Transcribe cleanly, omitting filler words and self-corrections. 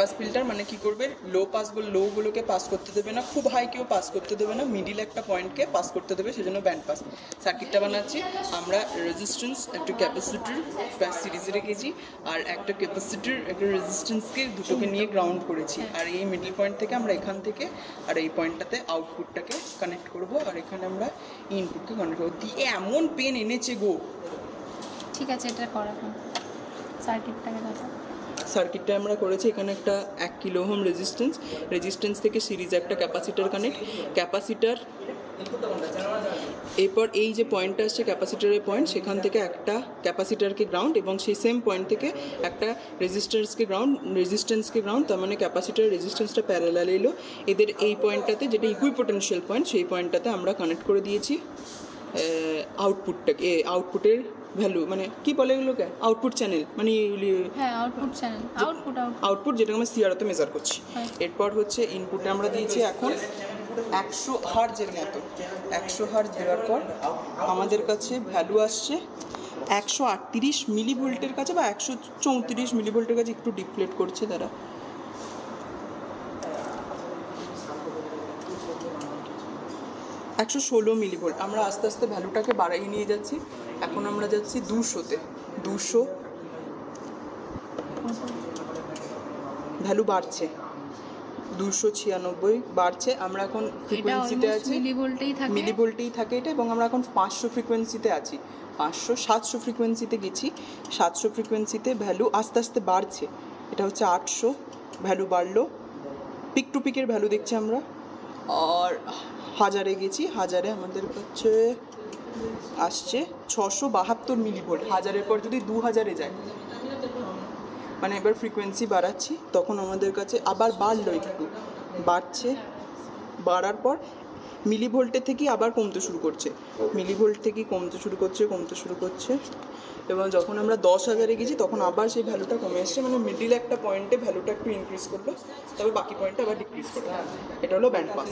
Pass filter মানে কি করবে, লোগুলোকে পাস করতে দেবে না, খুব হাই কেউ পাস করতে দেবে না, মিডিল একটা পয়েন্টকে পাস করতে দেবে, সেজন্য ব্যান্ড পাস। সার্কিটটা বানাচ্ছি আমরা রেজিস্ট্যান্স, একটা ক্যাপাসিটর সিরিজে রেখেছি, আর একটা ক্যাপাসিটর একটা রেজিস্ট্যান্সকে দুটোকে নিয়ে গ্রাউন্ড করেছি। আর এই মিডল পয়েন্ট থেকে আমরা এখান থেকে আর এই পয়েন্টটাতে আউটপুটটাকে কানেক্ট করব, আর এখানে আমরা ইনপুটকে কানেক্ট করবো। দিয়ে এমন পেন এনেছে গো। ঠিক আছে, এটা করা এখন সার্কিটটাকে দেখো। সার্কিটটা আমরা করেছি, এখানে একটা 1 কিলো ওহম রেজিস্ট্যান্স থেকে সিরিজে একটা ক্যাপাসিটার ক্যাপাসিটার, এরপর এই যে পয়েন্টটা আসছে ক্যাপাসিটারের পয়েন্ট, সেখান থেকে একটা ক্যাপাসিটারকে গ্রাউন্ড, এবং সেই সেম পয়েন্ট থেকে একটা রেজিস্ট্যান্সকে গ্রাউন্ড, তার মানে ক্যাপাসিটার রেজিস্ট্যান্সটা প্যারালাল এলো। এদের এই পয়েন্টটাতে, যেটা ইকুইপোটেনশিয়াল পয়েন্ট, সেই পয়েন্টটাতে আমরা কানেক্ট করে দিয়েছি আউটপুটটাকে, আউটপুটের ভ্যালু মানে কি বলে এগুলোকে, আউটপুট চ্যানেল, মানে আউটপুট যেটা আমরা সিআরওতে মেজার করছি। এরপর হচ্ছে ইনপুটে আমরা দিয়েছি এখন 100 হার্জের মতো। 100 হার্জ দেওয়ার পর আমাদের কাছে ভ্যালু আসছে 138 মিলিভোল্টের কাছে, বা 134 মিলিভোল্টের কাছে, একটু ডিপ্লেট করছে তারা। একশো 16 মিলিভোল্ট। আমরা আস্তে আস্তে ভ্যালুটাকে বাড়াই নিয়ে যাচ্ছি, এখন আমরা যাচ্ছি 200-তে। 200 ভ্যালু বাড়ছে, 296 বাড়ছে। আমরা এখন ফ্রিকোয়েন্সিতে আছি, মিলিভোল্টেই থাকে এটা, এবং আমরা এখন 500 ফ্রিকোয়েন্সিতে আছি। 700 ফ্রিকোয়েন্সিতে গেছি। 700 ফ্রিকোয়েন্সিতে ভ্যালু আস্তে আস্তে বাড়ছে। এটা হচ্ছে 800, ভ্যালু বাড়লো, পিক টু পিকের ভ্যালু দেখছি আমরা। আর 1000-এ গেছি, 1000-এ আমাদের কাছে আসছে 672 মিলিভোল্ট। 1000-এর পর যদি 2000-এ যায়, মানে এবার ফ্রিকোয়েন্সি বাড়াচ্ছি, তখন আমাদের কাছে আবার বাড়লো, একটু বাড়ছে, বাড়ার পর মিলিভোল্টের থেকে আবার কমতে শুরু করছে, মিলিভোল্ট থেকে কমতে শুরু করছে, এবং যখন আমরা 10,000-এ গেছি তখন আবার সেই ভ্যালুটা কমে আসছে, মানে মিডিল একটা পয়েন্টে ভ্যালুটা একটু ইনক্রিজ করলো, তবে বাকি পয়েন্টে আবার ডিক্রিজ করলো। এটা হলো ব্যান্ড পাস।